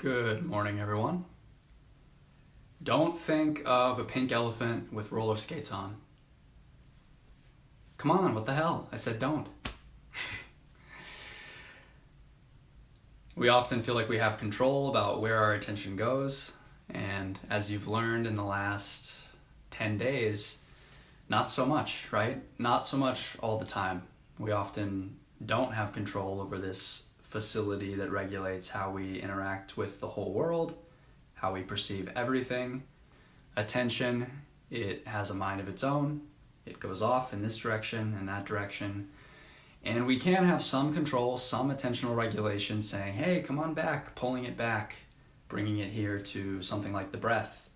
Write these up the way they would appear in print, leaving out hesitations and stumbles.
Good morning, everyone. Don't think of a pink elephant with roller skates on. Come on, what the hell? I said don't. We often feel like we have control about where our attention goes, and as you've learned in the last 10 days, not so much, right? Not so much all the time. We often don't have control over this facility that regulates how we interact with the whole world, how we perceive everything. Attention, it has a mind of its own. It goes off in this direction and that direction. And we can have some control, some attentional regulation saying, hey, come on back, pulling it back, bringing it here to something like the breath.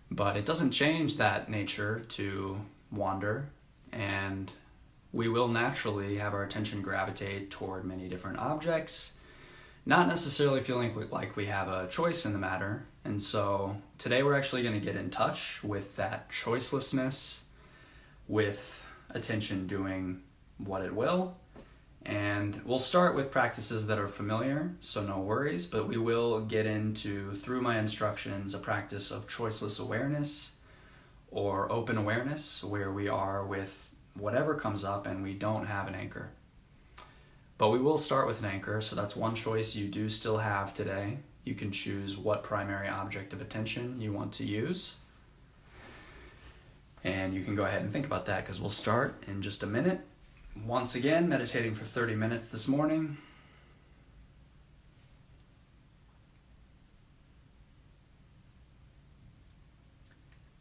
But it doesn't change that nature to wander, and we will naturally have our attention gravitate toward many different objects, not necessarily feeling like we have a choice in the matter. And so today we're actually going to get in touch with that choicelessness, with attention doing what it will. And we'll start with practices that are familiar, so no worries, but we will get into, through my instructions, a practice of choiceless awareness or open awareness, where we are with whatever comes up and we don't have an anchor. But we will start with an anchor, so that's one choice you do still have today. You can choose what primary object of attention you want to use. And you can go ahead and think about that, because we'll start in just a minute. Once again, meditating for 30 minutes this morning.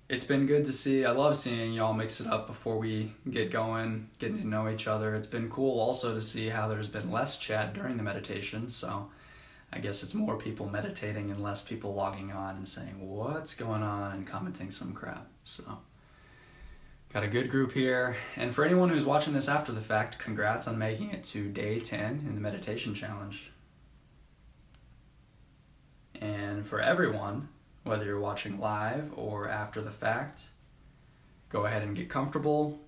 It's been good to see. I love seeing y'all mix it up before we get going, getting to know each other. It's been cool also to see how there's been less chat during the meditation, so I guess it's more people meditating and less people logging on and saying, what's going on, and commenting some crap. So, got a good group here. And for anyone who's watching this after the fact, congrats on making it to day 10 in the meditation challenge. And for everyone, whether you're watching live or after the fact, go ahead and get comfortable,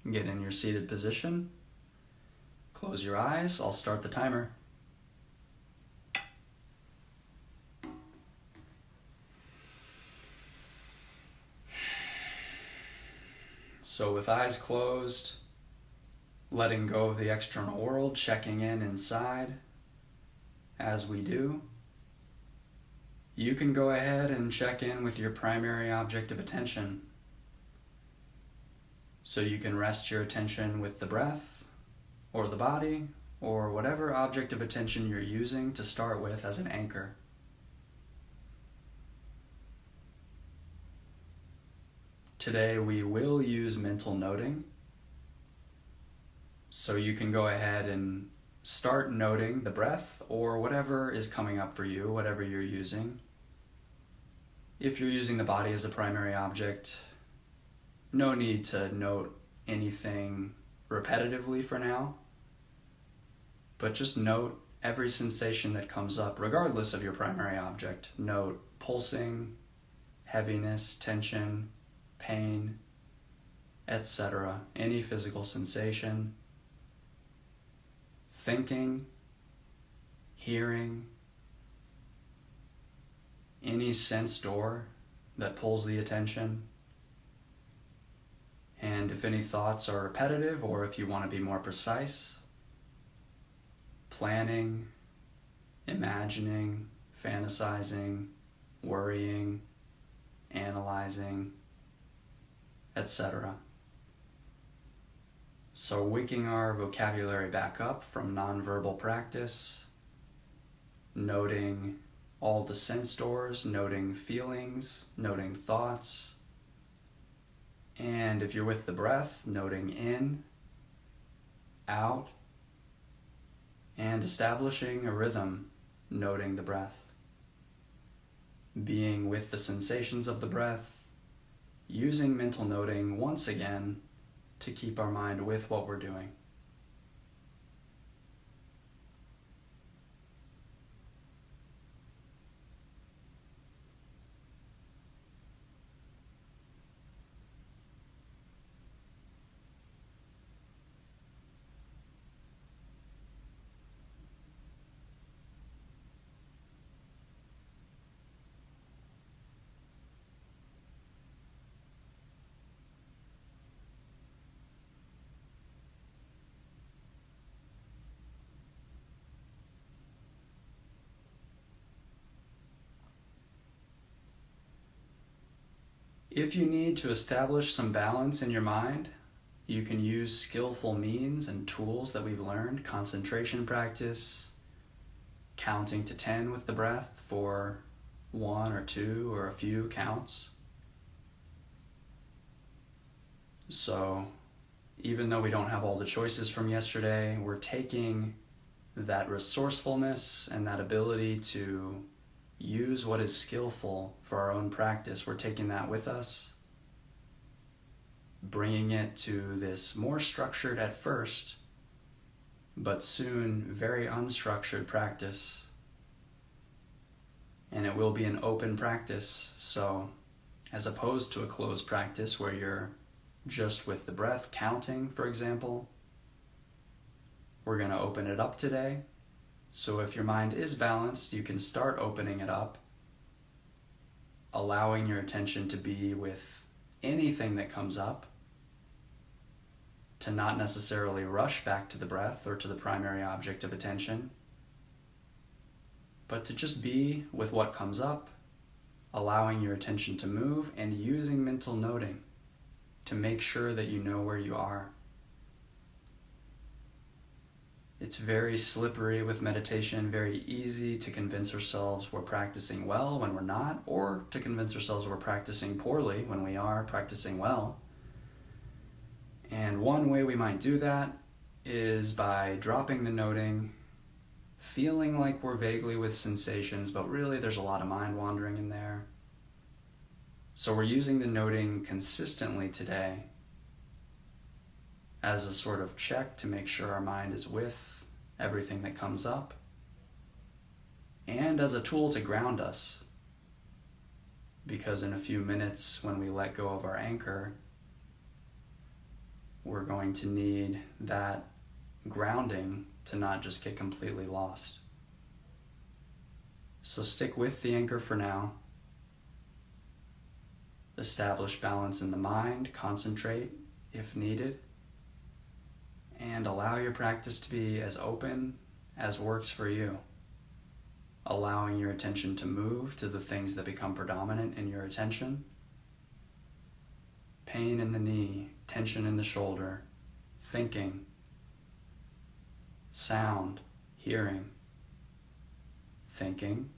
get in your seated position, close your eyes, I'll start the timer. So with eyes closed, letting go of the external world, checking in inside as we do. You can go ahead and check in with your primary object of attention. So you can rest your attention with the breath or the body or whatever object of attention you're using to start with as an anchor. Today we will use mental noting. So you can go ahead and start noting the breath or whatever is coming up for you, whatever you're using. If you're using the body as a primary object, no need to note anything repetitively for now, but just note every sensation that comes up regardless of your primary object. Note pulsing, heaviness, tension, pain, etc. Any physical sensation. Thinking, hearing, any sense door that pulls the attention. And if any thoughts are repetitive, or if you want to be more precise, planning, imagining, fantasizing, worrying, analyzing, etc. So waking our vocabulary back up from nonverbal practice, noting all the sense doors, noting feelings, noting thoughts, and if you're with the breath, noting in, out, and establishing a rhythm, noting the breath. Being with the sensations of the breath, using mental noting once again to keep our mind with what we're doing. If you need to establish some balance in your mind, you can use skillful means and tools that we've learned, concentration practice, counting to 10 with the breath for 1 or 2 or a few counts. So even though we don't have all the choices from yesterday, we're taking that resourcefulness and that ability to use what is skillful for our own practice. We're taking that with us, bringing it to this more structured at first, but soon very unstructured practice. And it will be an open practice. So as opposed to a closed practice where you're just with the breath counting, for example, we're going to open it up today. So if your mind is balanced, you can start opening it up, allowing your attention to be with anything that comes up, to not necessarily rush back to the breath or to the primary object of attention, but to just be with what comes up, allowing your attention to move and using mental noting to make sure that you know where you are. It's very slippery with meditation, very easy to convince ourselves we're practicing well when we're not, or to convince ourselves we're practicing poorly when we are practicing well. And one way we might do that is by dropping the noting, feeling like we're vaguely with sensations, but really there's a lot of mind wandering in there. So we're using the noting consistently today as a sort of check to make sure our mind is with everything that comes up, and as a tool to ground us. Because in a few minutes, when we let go of our anchor, we're going to need that grounding to not just get completely lost. So stick with the anchor for now. Establish balance in the mind, concentrate if needed, and allow your practice to be as open as works for you, allowing your attention to move to the things that become predominant in your attention. Pain in the knee, tension in the shoulder, thinking, sound, hearing, thinking,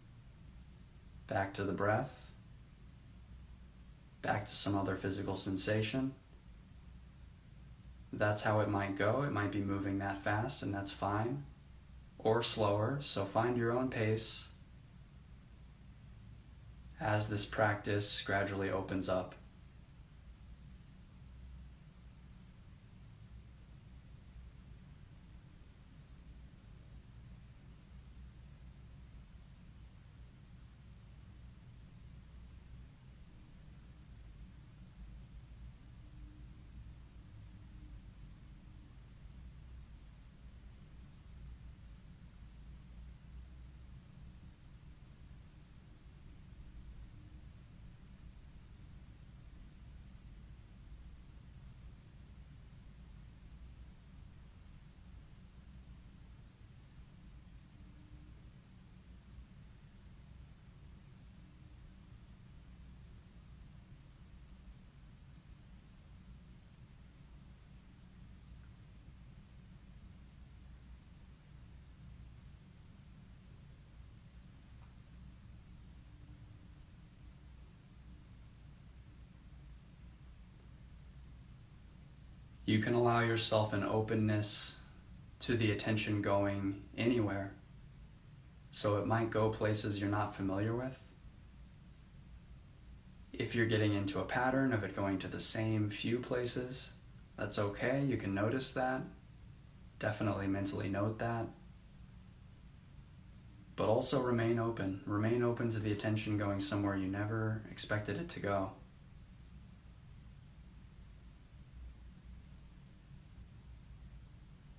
back to the breath, back to some other physical sensation. That's how it might go. It might be moving that fast, and that's fine, or slower. So find your own pace as this practice gradually opens up. You can allow yourself an openness to the attention going anywhere. So it might go places you're not familiar with. If you're getting into a pattern of it going to the same few places, that's okay. You can notice that. Definitely mentally note that. But also remain open. Remain open to the attention going somewhere you never expected it to go.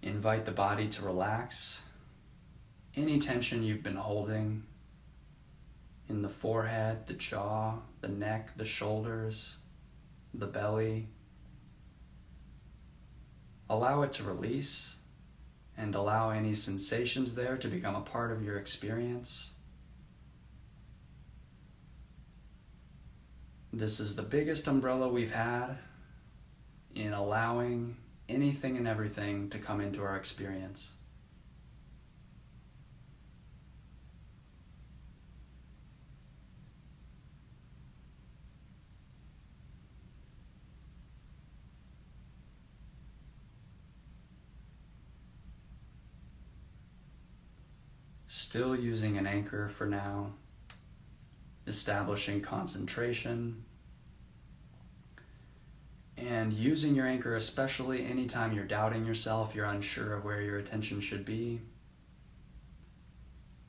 Invite the body to relax. Any tension you've been holding in the forehead, the jaw, the neck, the shoulders, the belly, allow it to release, and allow any sensations there to become a part of your experience. This is the biggest umbrella we've had in allowing anything and everything to come into our experience. Still using an anchor for now, establishing concentration, and using your anchor especially anytime you're doubting yourself, you're unsure of where your attention should be.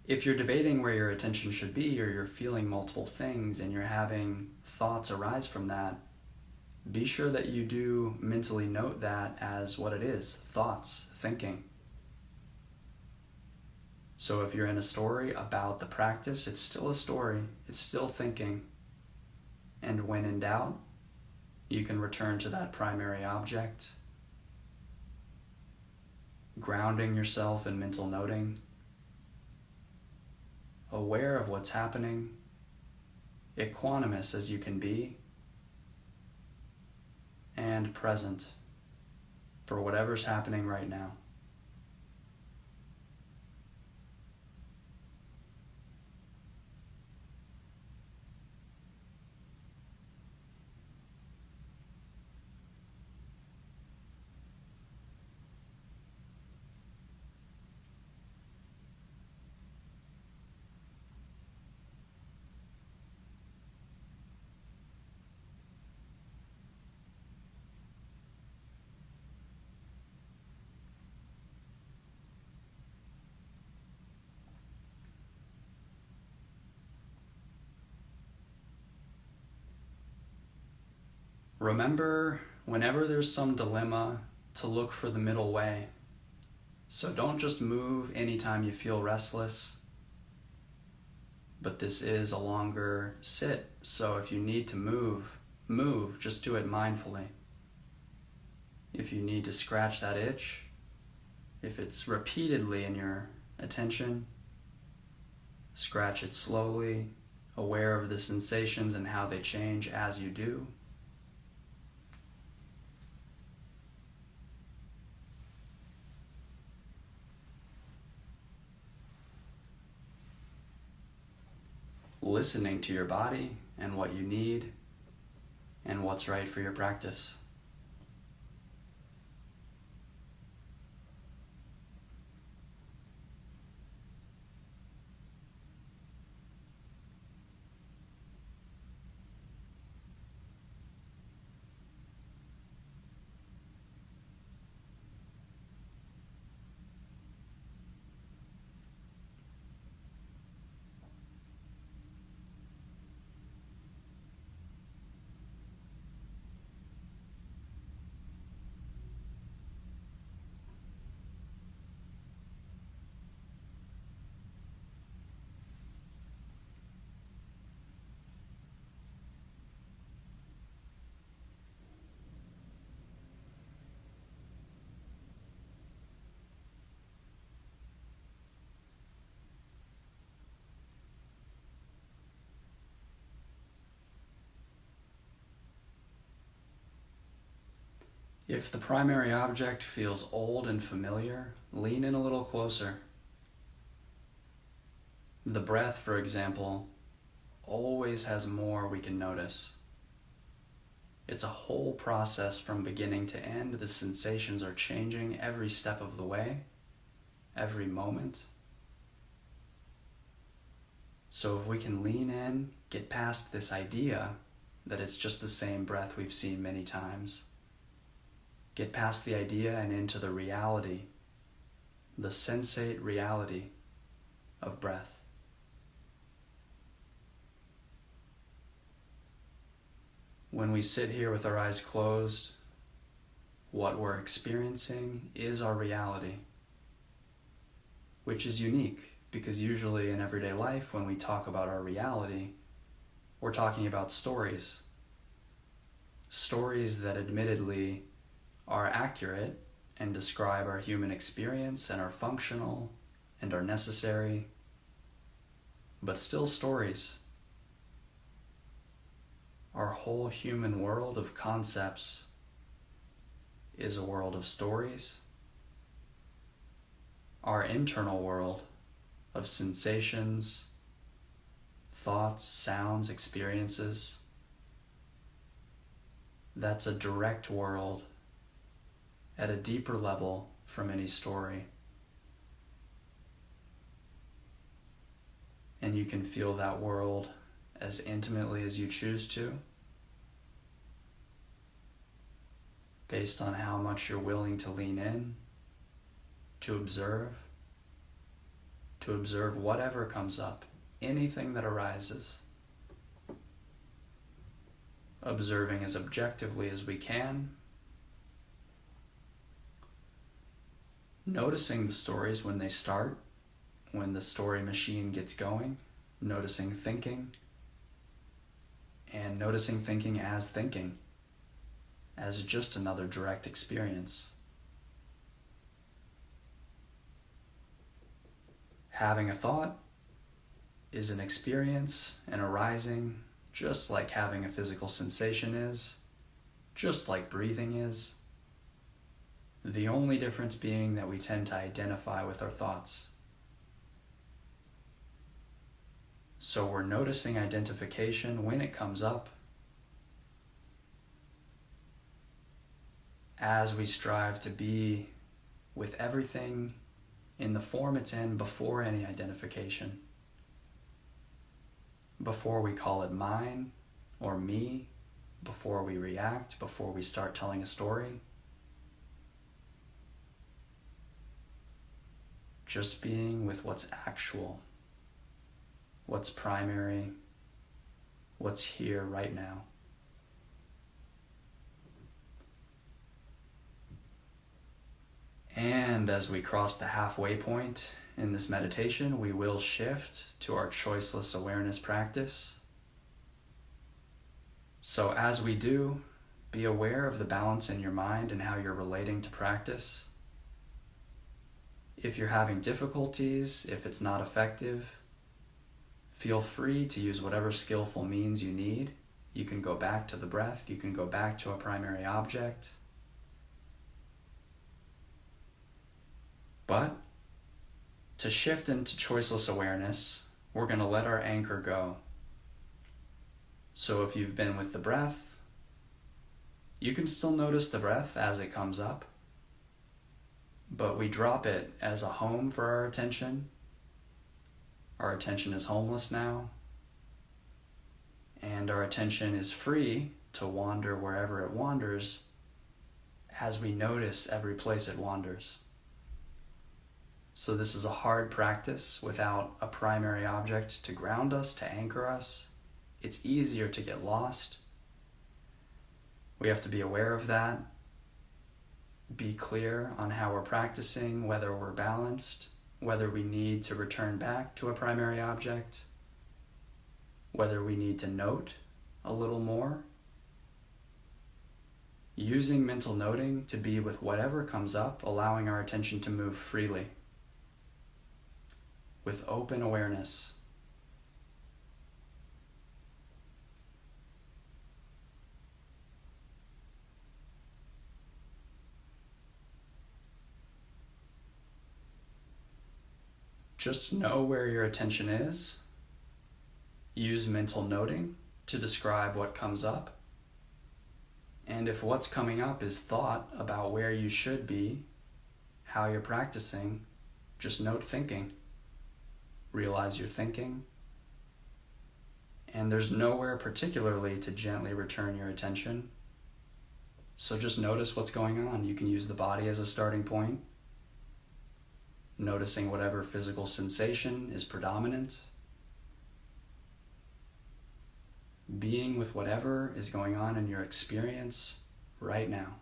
If you're debating where your attention should be, or you're feeling multiple things and you're having thoughts arise from that, be sure that you do mentally note that as what it is, thoughts, thinking. So if you're in a story about the practice, it's still a story, it's still thinking. And when in doubt, you can return to that primary object, grounding yourself in mental noting, aware of what's happening, equanimous as you can be, and present for whatever's happening right now. Remember, whenever there's some dilemma, to look for the middle way. So don't just move anytime you feel restless, but this is a longer sit. So if you need to move, just do it mindfully. If you need to scratch that itch, if it's repeatedly in your attention, scratch it slowly, aware of the sensations and how they change as you do. Listening to your body and what you need and what's right for your practice. If the primary object feels old and familiar, lean in a little closer. The breath, for example, always has more we can notice. It's a whole process from beginning to end. The sensations are changing every step of the way, every moment. So if we can lean in, get past this idea that it's just the same breath we've seen many times, get past the idea and into the reality, the sensate reality of breath. When we sit here with our eyes closed, what we're experiencing is our reality, which is unique because usually in everyday life when we talk about our reality, we're talking about stories. Stories that admittedly are accurate and describe our human experience and are functional and are necessary, but still stories. our whole human world of concepts is a world of stories. Our internal world of sensations, thoughts, sounds, experiences, that's a direct world at a deeper level from any story. And you can feel that world as intimately as you choose to, based on how much you're willing to lean in, to observe whatever comes up, anything that arises. Observing as objectively as we can, noticing the stories when they start, when the story machine gets going, noticing thinking, and noticing thinking as just another direct experience. Having a thought is an experience and arising just like having a physical sensation is, just like breathing is. The only difference being that we tend to identify with our thoughts. So we're noticing identification when it comes up, as we strive to be with everything in the form it's in before any identification. Before we call it mine or me, before we react, before we start telling a story. Just being with what's actual, what's primary, what's here right now. And as we cross the halfway point in this meditation, we will shift to our choiceless awareness practice. So as we do, be aware of the balance in your mind and how you're relating to practice. If you're having difficulties, if it's not effective, feel free to use whatever skillful means you need. You can go back to the breath, you can go back to a primary object. But to shift into choiceless awareness, we're going to let our anchor go. So if you've been with the breath, you can still notice the breath as it comes up, but we drop it as a home for our attention. Our attention is homeless now, and our attention is free to wander wherever it wanders as we notice every place it wanders. So this is a hard practice without a primary object to ground us, to anchor us. It's easier to get lost. We have to be aware of that, be clear on how we're practicing, whether we're balanced, whether we need to return back to a primary object, whether we need to note a little more. Using mental noting to be with whatever comes up, allowing our attention to move freely, with open awareness. Just know where your attention is. Use mental noting to describe what comes up. And if what's coming up is thought about where you should be, how you're practicing, just note thinking. Realize you're thinking. And there's nowhere particularly to gently return your attention. So just notice what's going on. You can use the body as a starting point. Noticing whatever physical sensation is predominant. Being with whatever is going on in your experience right now.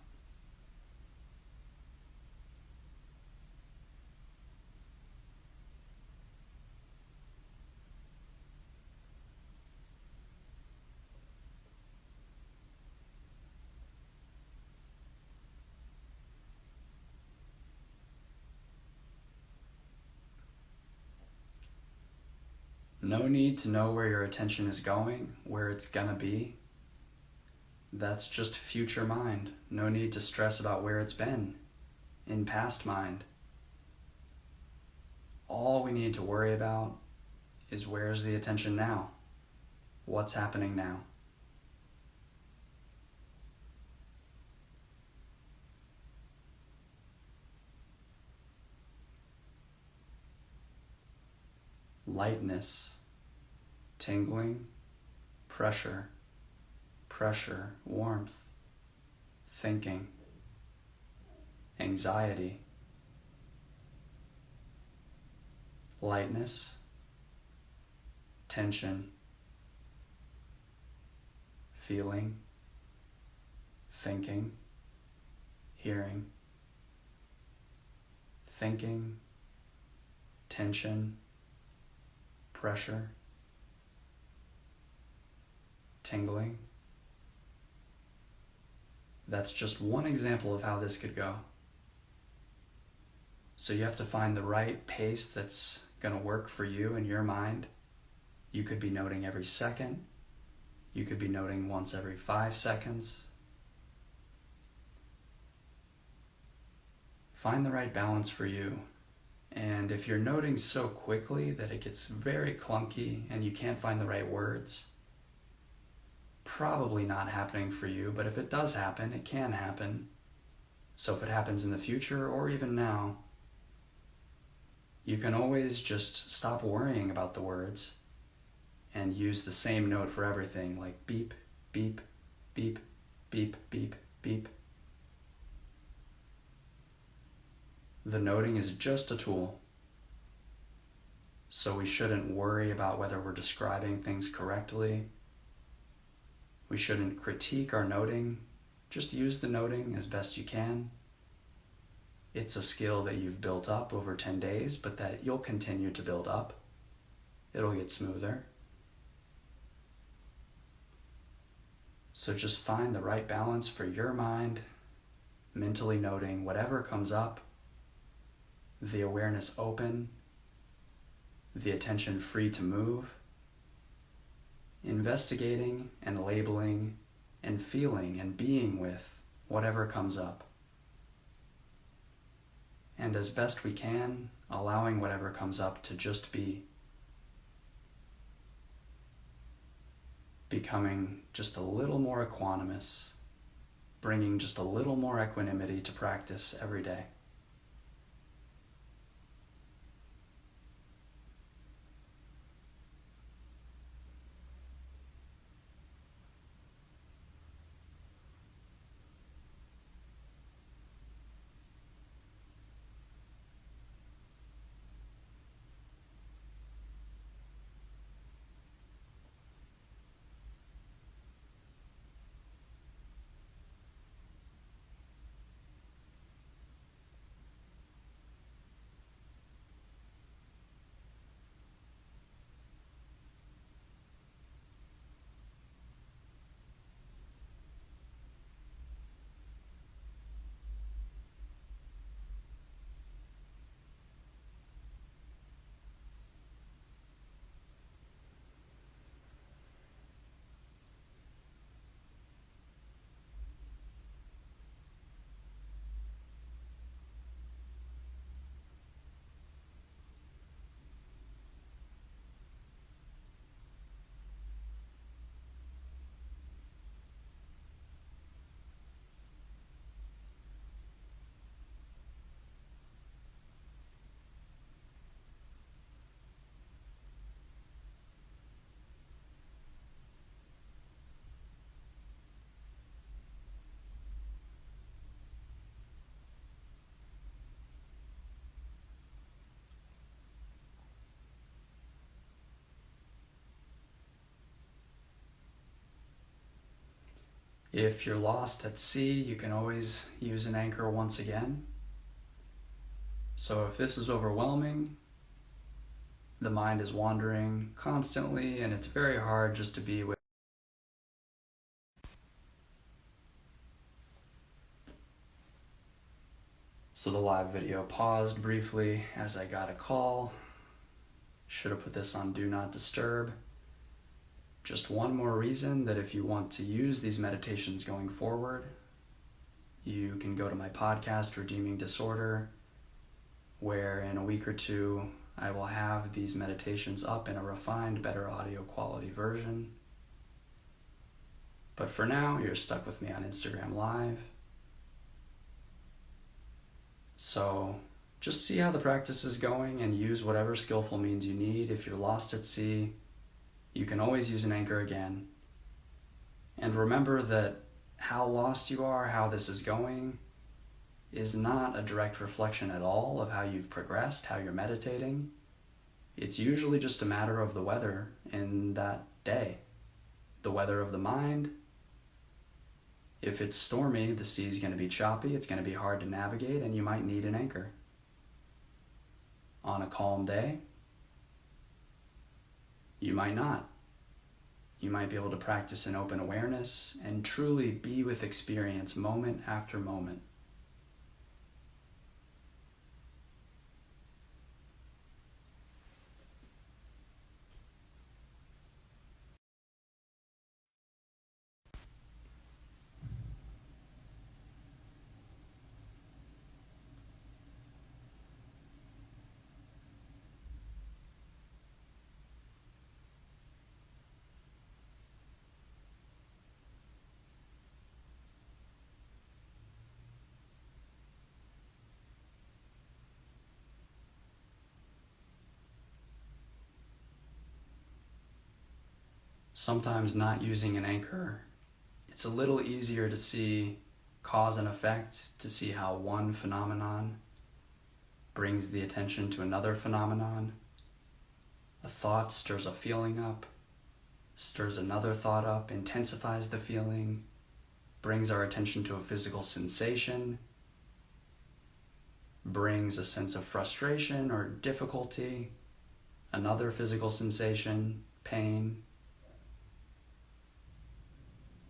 No need to know where your attention is going, where it's gonna be. That's just future mind. No need to stress about where it's been in past mind. All we need to worry about is where's the attention now? What's happening now? Lightness, tingling, pressure, warmth, thinking, anxiety, lightness, tension, feeling, thinking, hearing, thinking, tension, pressure, tingling. That's just one example of how this could go. So you have to find the right pace that's going to work for you and your mind. You could be noting every second. You could be noting once every 5 seconds. Find the right balance for you. And if you're noting so quickly that it gets very clunky and you can't find the right words, probably not happening for you, but if it does happen, it can happen. So if it happens in the future or even now, you can always just stop worrying about the words and use the same note for everything, like beep, beep, beep, beep, beep, beep. The noting is just a tool, so we shouldn't worry about whether we're describing things correctly. We shouldn't critique our noting. Just use the noting as best you can. It's a skill that you've built up over 10 days, but that you'll continue to build up. It'll get smoother. So just find the right balance for your mind, mentally noting whatever comes up, the awareness open, the attention free to move, investigating and labeling and feeling and being with whatever comes up. And as best we can, allowing whatever comes up to just be. Becoming just a little more equanimous, bringing just a little more equanimity to practice every day. If you're lost at sea, you can always use an anchor once again. So if this is overwhelming, the mind is wandering constantly and it's very hard just to be with. So the live video paused briefly as I got a call. Should have put this on Do Not Disturb. just one more reason that if you want to use these meditations going forward, you can go to my podcast, Redeeming Disorder, where in a week or two, I will have these meditations up in a refined, better audio quality version. But for now, you're stuck with me on Instagram Live. So just see how the practice is going and use whatever skillful means you need. If you're lost at sea, you can always use an anchor again. And remember that how lost you are, how this is going, is not a direct reflection at all of how you've progressed, how you're meditating. It's usually just a matter of the weather in that day, the weather of the mind. If it's stormy, the sea's going to be choppy, it's going to be hard to navigate, and you might need an anchor. On a calm day, you might not. You might be able to practice in open awareness and truly be with experience moment after moment. Sometimes not using an anchor, it's a little easier to see cause and effect, to see how one phenomenon brings the attention to another phenomenon. A thought stirs a feeling up, stirs another thought up, intensifies the feeling, brings our attention to a physical sensation, brings a sense of frustration or difficulty, another physical sensation, pain.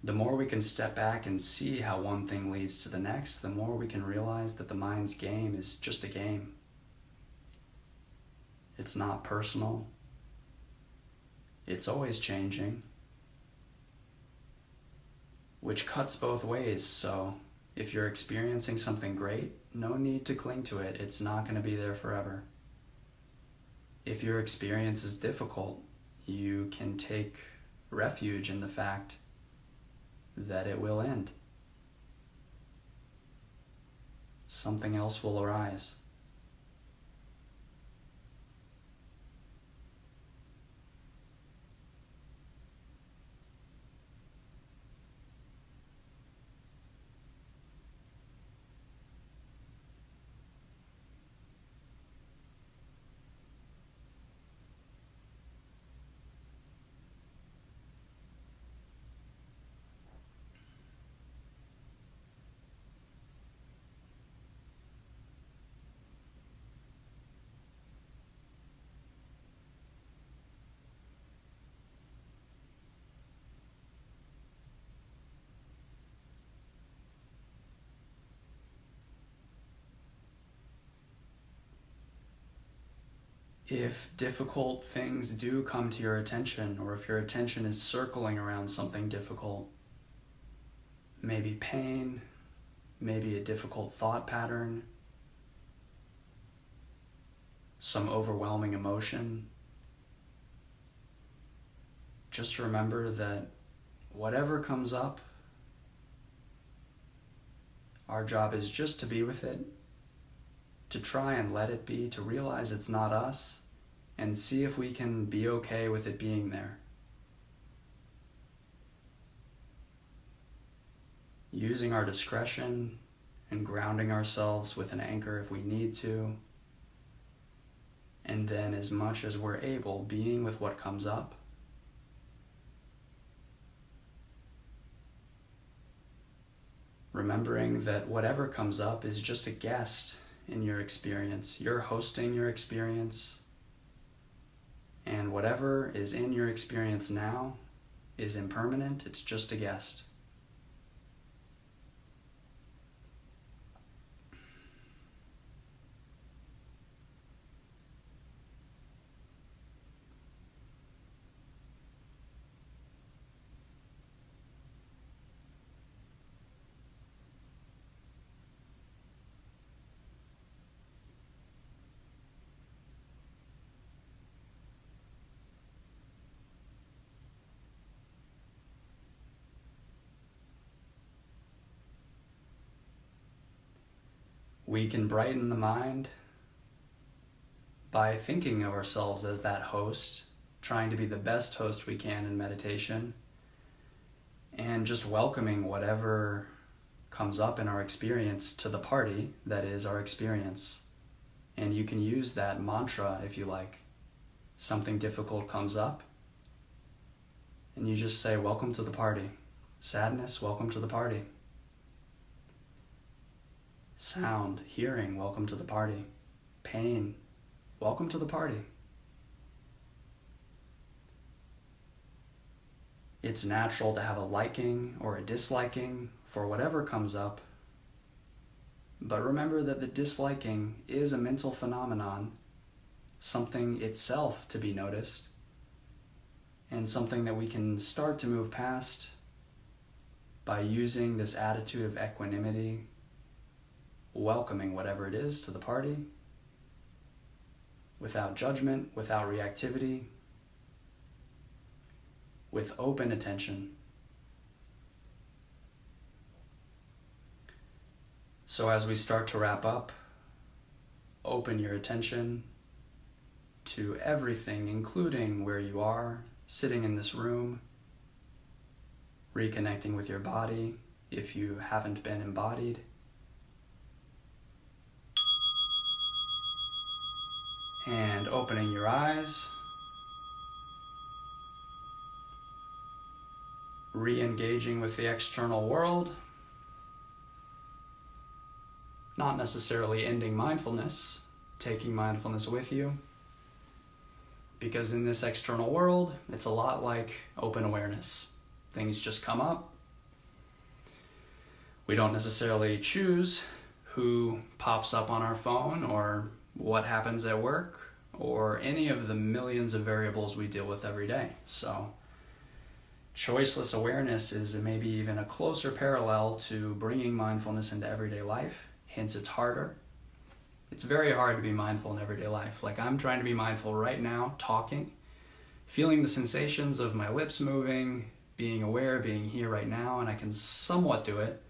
The more we can step back and see how one thing leads to the next, the more we can realize that the mind's game is just a game. It's not personal. It's always changing, which cuts both ways. So if you're experiencing something great, no need to cling to it. It's not going to be there forever. If your experience is difficult, you can take refuge in the fact that it will end. Something else will arise. If difficult things do come to your attention, or if your attention is circling around something difficult, maybe pain, maybe a difficult thought pattern, some overwhelming emotion, just remember that whatever comes up, our job is just to be with it, to try and let it be, to realize it's not us, and see if we can be okay with it being there. Using our discretion and grounding ourselves with an anchor if we need to, and then as much as we're able, being with what comes up. Remembering that whatever comes up is just a guest in your experience. You're hosting your experience, and whatever is in your experience now is impermanent. It's just a guest. We can brighten the mind by thinking of ourselves as that host, trying to be the best host we can in meditation, and just welcoming whatever comes up in our experience to the party that is our experience. And you can use that mantra if you like. Something difficult comes up, and you just say, welcome to the party. Sadness, welcome to the party. Sound, hearing, welcome to the party. Pain, welcome to the party. It's natural to have a liking or a disliking for whatever comes up. But remember that the disliking is a mental phenomenon, something itself to be noticed, and something that we can start to move past by using this attitude of equanimity, welcoming whatever it is to the party, without judgment, without reactivity, with open attention. So as we start to wrap up, open your attention to everything, including where you are, sitting in this room, reconnecting with your body if you haven't been embodied. And opening your eyes, re-engaging with the external world, not necessarily ending mindfulness, taking mindfulness with you, because in this external world, it's a lot like open awareness. Things just come up. We don't necessarily choose who pops up on our phone or what happens at work or any of the millions of variables we deal with every day. So choiceless awareness is maybe even a closer parallel to bringing mindfulness into everyday life. Hence, it's harder. It's very hard to be mindful in everyday life. Like, I'm trying to be mindful right now, talking, feeling the sensations of my lips moving, being aware, being here right now, and I can somewhat do it.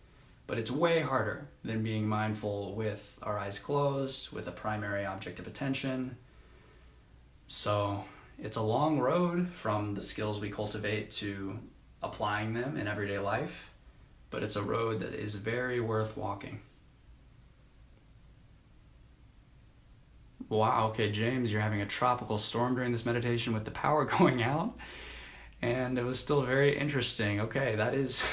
But it's way harder than being mindful with our eyes closed, with a primary object of attention. So it's a long road from the skills we cultivate to applying them in everyday life, but it's a road that is very worth walking. Wow, okay, James, you're having a tropical storm during this meditation with the power going out, and it was still very interesting. Okay, that is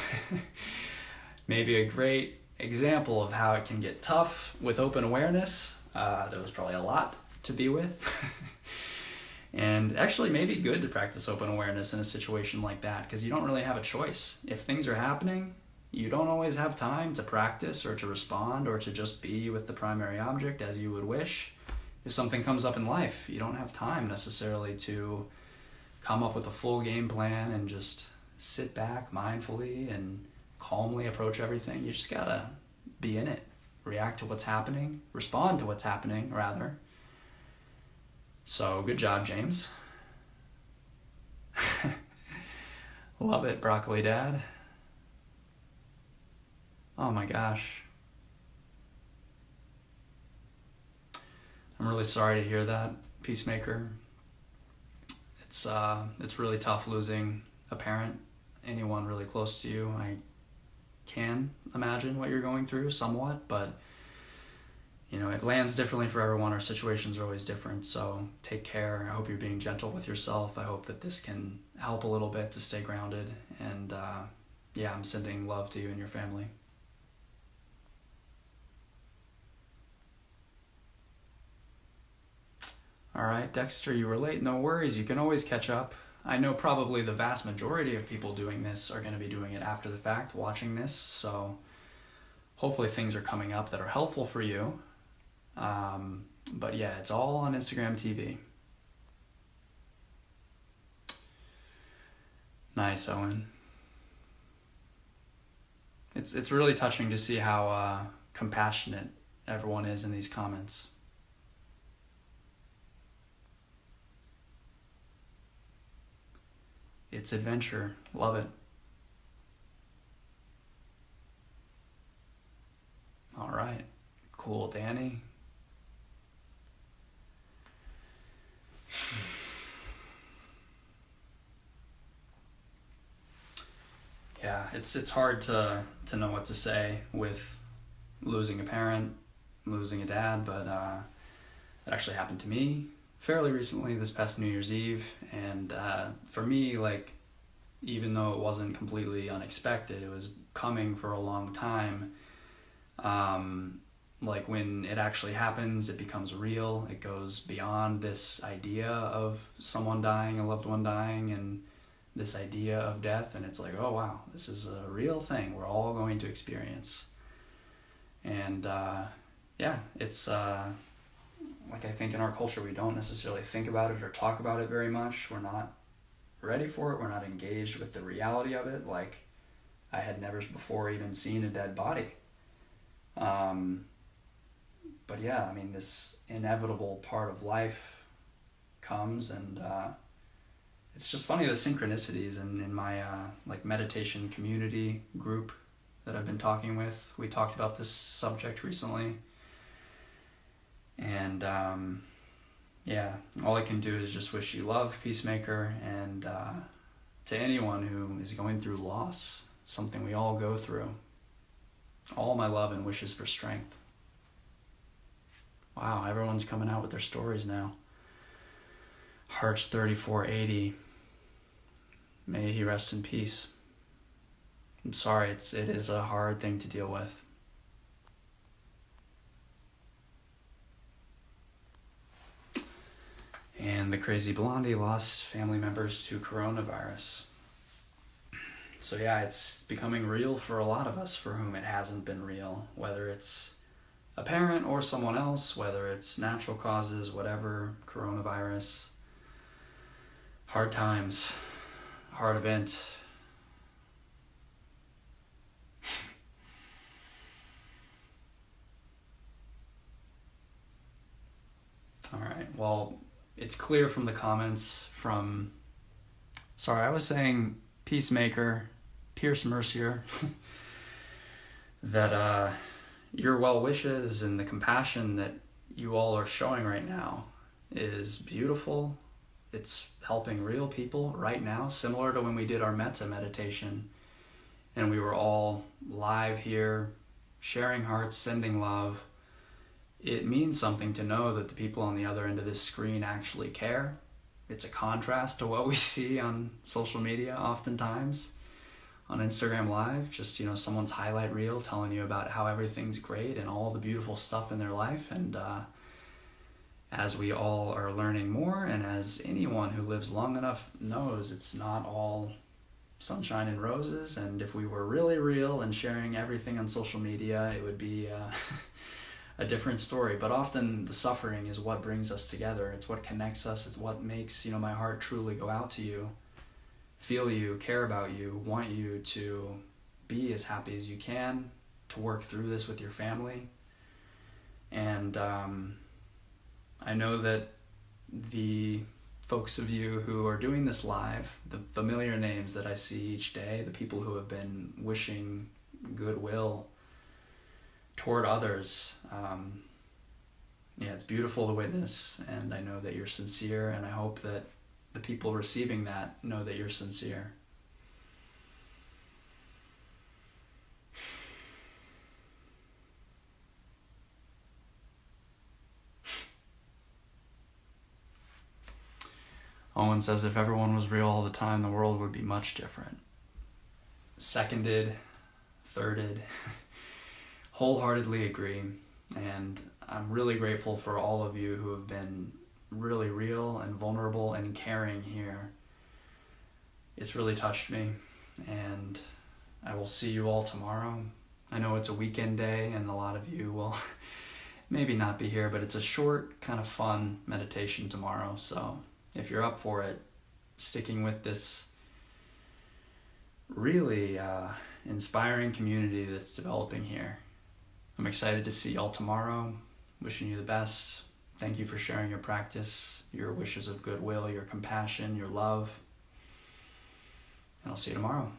maybe a great example of how it can get tough with open awareness. There was probably a lot to be with. And actually maybe good to practice open awareness in a situation like that, because you don't really have a choice. If things are happening, you don't always have time to practice or to respond or to just be with the primary object as you would wish. If something comes up in life, you don't have time necessarily to come up with a full game plan and just sit back mindfully and calmly approach everything. You just gotta be in it, react to what's happening, respond to what's happening, rather. So, good job, James. Love it, Broccoli Dad. Oh my gosh. I'm really sorry to hear that, Peacemaker. It's really tough losing a parent, anyone really close to you. I can imagine what you're going through somewhat, but it lands differently for everyone. Our situations are always different, so take care. I hope you're being gentle with yourself. I hope that this can help a little bit to stay grounded, and I'm sending love to you and your family. All right, Dexter, you were late. No worries, you can always catch up. I know probably the vast majority of people doing this are going to be doing it after the fact, watching this, so hopefully things are coming up that are helpful for you. But yeah, it's all on Instagram TV. Nice, Owen. It's really touching to see how compassionate everyone is in these comments. It's adventure. Love it. All right. Cool, Danny. Yeah, it's hard to know what to say with losing a parent, losing a dad, but it actually happened to me fairly recently, this past New Year's Eve, and for me, like, even though it wasn't completely unexpected, it was coming for a long time. Like, when it actually happens, it becomes real. It goes beyond this idea of someone dying, a loved one dying, and this idea of death, and it's like, oh wow, this is a real thing we're all going to experience. And yeah, it's like, I think in our culture we don't necessarily think about it or talk about it very much. We're not ready for it. We're not engaged with the reality of it. Like, I had never before even seen a dead body. But yeah, I mean, this inevitable part of life comes, and it's just funny, the synchronicities. And in my like meditation community group that I've been talking with, we talked about this subject recently. And yeah, all I can do is just wish you love, Peacemaker, and to anyone who is going through loss, something we all go through, all my love and wishes for strength. Wow, everyone's coming out with their stories now. Hearts 3480. May he rest in peace. I'm sorry, it is a hard thing to deal with. And the Crazy Blondie lost family members to coronavirus. So yeah, it's becoming real for a lot of us for whom it hasn't been real, whether it's a parent or someone else, whether it's natural causes, whatever, coronavirus. Hard times, hard event. All right, well, it's clear from the comments sorry, I was saying Peacemaker, Pierce Mercier, that your well wishes and the compassion that you all are showing right now is beautiful. It's helping real people right now, similar to when we did our metta meditation and we were all live here, sharing hearts, sending love. It means something to know that the people on the other end of this screen actually care. It's a contrast to what we see on social media oftentimes. On Instagram Live, just, someone's highlight reel telling you about how everything's great and all the beautiful stuff in their life. And as we all are learning more, and as anyone who lives long enough knows, it's not all sunshine and roses. And if we were really real and sharing everything on social media, it would be a different story. But often the suffering is what brings us together. It's what connects us. It's what makes, my heart truly go out to you, feel you, care about you, want you to be as happy as you can, to work through this with your family. And I know that the folks of you who are doing this live, the familiar names that I see each day, the people who have been wishing goodwill toward others, it's beautiful to witness, and I know that you're sincere, and I hope that the people receiving that know that you're sincere. Owen says, if everyone was real all the time, the world would be much different. Seconded, thirded, wholeheartedly agree. And I'm really grateful for all of you who have been really real and vulnerable and caring here. It's really touched me, and I will see you all tomorrow. I know it's a weekend day and a lot of you will maybe not be here, but it's a short, kind of fun meditation tomorrow. So if you're up for it, sticking with this really inspiring community that's developing here. I'm excited to see y'all tomorrow. Wishing you the best. Thank you for sharing your practice, your wishes of goodwill, your compassion, your love. And I'll see you tomorrow.